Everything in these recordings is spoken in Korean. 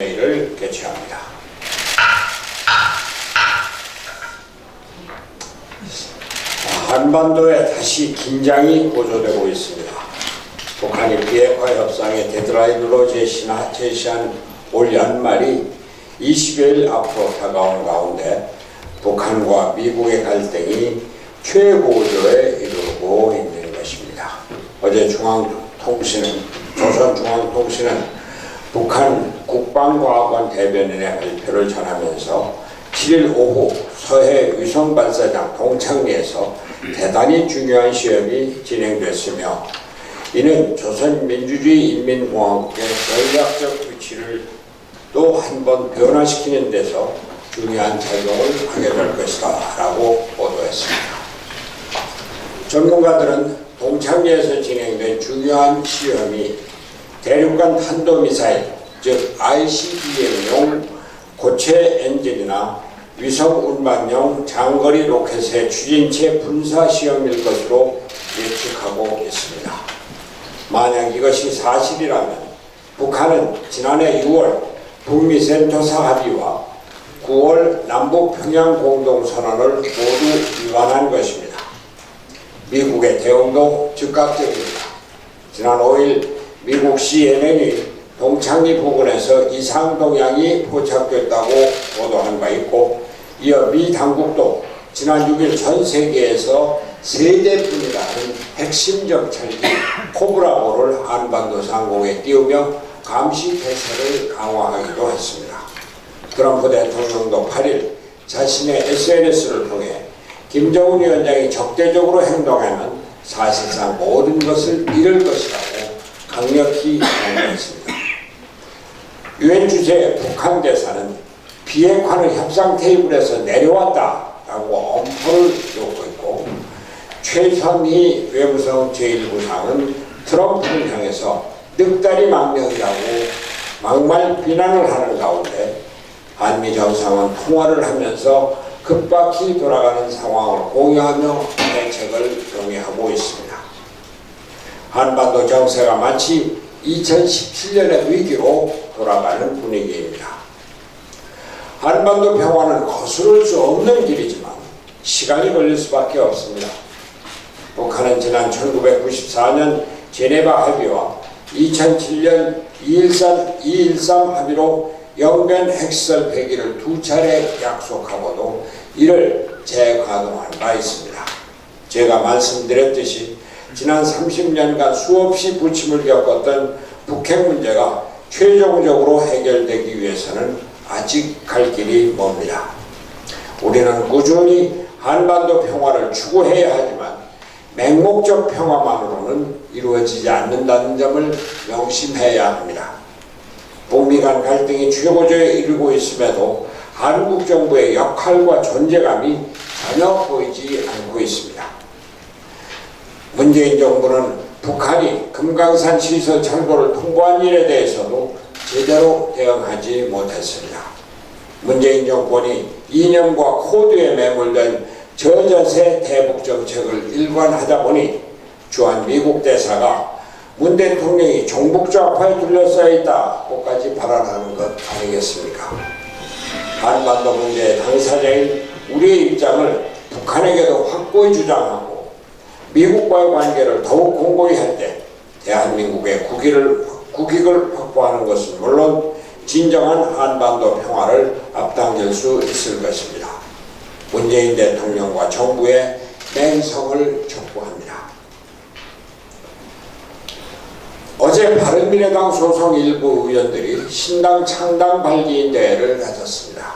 회의를 개최합니다. 한반도에 다시 긴장이 고조되고 있습니다. 북한이 비핵화 협상의 데드라인으로 제시한 올 연말이 20여일 앞으로 다가온 가운데 북한과 미국의 갈등이 최고조에 이르고 있는 것입니다. 어제 조선중앙통신은 북한 국방과학원 대변인의 발표를 전하면서 7일 오후 서해 위성발사장 동창리에서 대단히 중요한 시험이 진행됐으며 이는 조선민주주의인민공화국의 전략적 위치를 또 한 번 변화시키는 데서 중요한 작용을 하게 될 것이다 라고 보도했습니다. 전문가들은 동창리에서 진행된 중요한 시험이 대륙간 탄도미사일, 즉 ICBM용 고체 엔진이나 위성운반용 장거리 로켓의 추진체 분사 시험일 것으로 예측하고 있습니다. 만약 이것이 사실이라면 북한은 지난해 6월 북미 센토사 합의와 9월 남북평양 공동선언을 모두 위반한 것입니다. 미국의 대응도 즉각적입니다. 지난 5일 미국 CNN이 동창리 부근에서 이상 동향이 포착됐다고 보도한 바 있고, 이어 미 당국도 지난 6일 전 세계에서 세 대뿐이라는 핵심 정찰기 코브라호를 한반도 상공에 띄우며 감시 태세를 강화하기도 했습니다. 트럼프 대통령도 8일 자신의 SNS를 통해 김정은 위원장이 적대적으로 행동하면 사실상 모든 것을 잃을 것이라고 강력히 강조했습니다. 유엔 주재 북한 대사는 비핵화는 협상 테이블에서 내려왔다라고 엄포를 놓고 있고, 최선희 외무성 제1부상은 트럼프를 향해서 늑다리 망령이라고 막말 비난을 하는 가운데 한미 정상은 통화를 하면서 급박히 돌아가는 상황을 공유하며 대책을 논의하고 있습니다. 한반도 정세가 마치 2017년의 위기로 돌아가는 분위기입니다. 한반도 평화는 거스를 수 없는 길이지만 시간이 걸릴 수밖에 없습니다. 북한은 지난 1994년 제네바 합의와 2007년 213 합의로 영변 핵시설 폐기를 두 차례 약속하고도 이를 재가동한 바 있습니다. 제가 말씀드렸듯이 지난 30년간 수없이 부침을 겪었던 북핵 문제가 최종적으로 해결되기 위해서는 아직 갈 길이 멉니다. 우리는 꾸준히 한반도 평화를 추구해야 하지만 맹목적 평화만으로는 이루어지지 않는다는 점을 명심해야 합니다. 북미 간 갈등이 최고조에 이르고 있음에도 한국 정부의 역할과 존재감이 전혀 보이지 않고 있습니다. 문재인 정부는 북한이 금강산 시설 철거를 통보한 일에 대해서도 제대로 대응하지 못했습니다. 문재인 정권이 이념과 코드에 매몰된 저자세 대북 정책을 일관하다 보니 주한 미국 대사가 문 대통령이 종북 좌파에 둘러싸여 있다고까지 발언하는 것 아니겠습니까? 한반도 문제의 당사자인 우리의 입장을 북한에게도 확고히 주장하고 미국과의 관계를 더욱 공고히 할 때 대한민국의 국익을 확보하는 것은 물론 진정한 한반도 평화를 앞당길 수 있을 것입니다. 문재인 대통령과 정부의 맹성을 촉구합니다. 어제 바른미래당 소속 일부 의원들이 신당 창당 발기인 대회를 가졌습니다.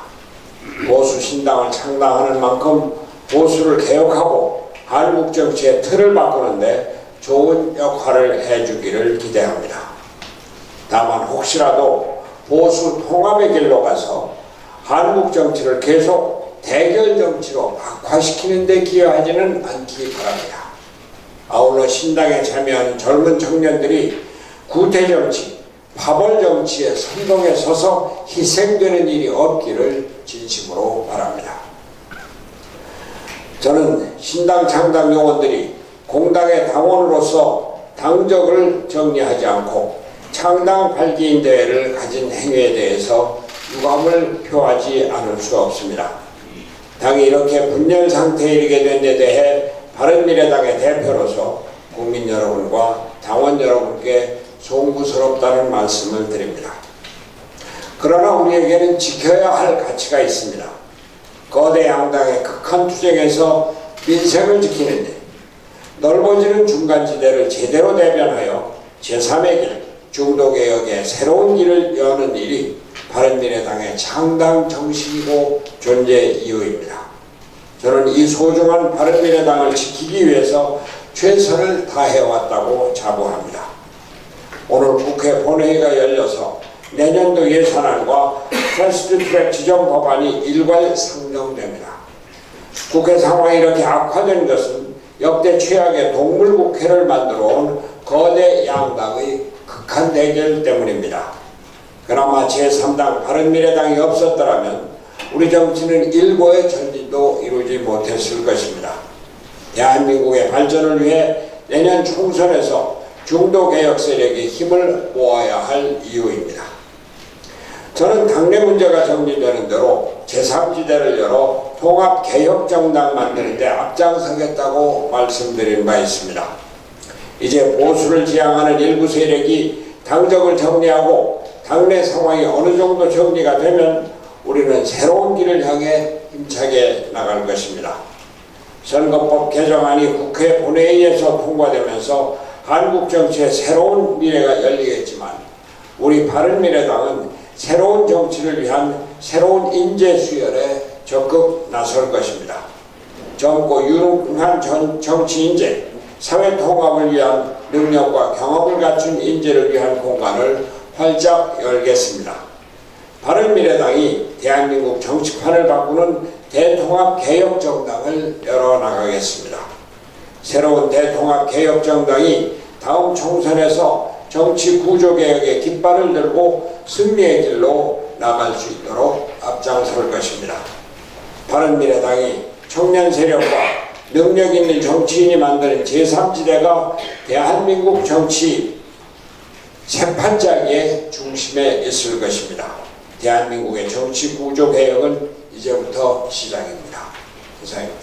보수 신당을 창당하는 만큼 보수를 개혁하고 한국 정치의 틀을 바꾸는데 좋은 역할을 해주기를 기대합니다. 다만 혹시라도 보수 통합의 길로 가서 한국 정치를 계속 대결 정치로 악화시키는 데 기여하지는 않기 바랍니다. 아울러 신당에 참여하는 젊은 청년들이 구태정치, 파벌정치의 선동에 서서 희생되는 일이 없기를 진심으로 바랍니다. 저는 신당 창당 요원들이 공당의 당원으로서 당적을 정리하지 않고 창당 8기인 대회를 가진 행위에 대해서 유감을 표하지 않을 수 없습니다. 당이 이렇게 분열 상태에 이르게 된 데 대해 바른미래당의 대표로서 국민 여러분과 당원 여러분께 송구스럽다는 말씀을 드립니다. 그러나 우리에게는 지켜야 할 가치가 있습니다. 거대 양당의 극한 투쟁에서 민생을 지키는 일, 넓어지는 중간지대를 제대로 대변하여 제3의 길, 중도개혁의 새로운 길을 여는 일이 바른미래당의 창당 정신이고 존재 이유입니다. 저는 이 소중한 바른미래당을 지키기 위해서 최선을 다해왔다고 자부합니다. 오늘 국회 본회의가 열려서 내년도 예산안과 패스트트랙 지정 법안이 일괄 상정됩니다. 국회 상황이 이렇게 악화된 것은 역대 최악의 동물국회를 만들어 온 거대 양당의 극한 대결 때문입니다. 그나마 제3당 바른미래당이 없었더라면 우리 정치는 일고의 전진도 이루지 못했을 것입니다. 대한민국의 발전을 위해 내년 총선에서 중도개혁 세력의 힘을 모아야 할 이유입니다. 저는 당내 문제가 정리되는 대로 제3지대를 열어 통합개혁정당 만드는 데 앞장서겠다고 말씀드린 바 있습니다. 이제 보수를 지향하는 일부 세력이 당적을 정리하고 당내 상황이 어느 정도 정리가 되면 우리는 새로운 길을 향해 힘차게 나갈 것입니다. 선거법 개정안이 국회 본회의에서 통과되면서 한국 정치의 새로운 미래가 열리겠지만 우리 바른미래당은 새로운 정치를 위한 새로운 인재 수혈에 적극 나설 것입니다. 젊고 유능한 정치 인재, 사회 통합을 위한 능력과 경험을 갖춘 인재를 위한 공간을 활짝 열겠습니다. 바른미래당이 대한민국 정치판을 바꾸는 대통합개혁정당을 열어나가겠습니다. 새로운 대통합개혁정당이 다음 총선에서 정치 구조개혁의 깃발을 들고 승리의 길로 나갈 수 있도록 앞장설 것입니다. 바른미래당이 청년 세력과 능력 있는 정치인이 만드는 제3지대가 대한민국 정치 세판짜기의 중심에 있을 것입니다. 대한민국의 정치 구조 개혁은 이제부터 시작입니다. 이상입니다.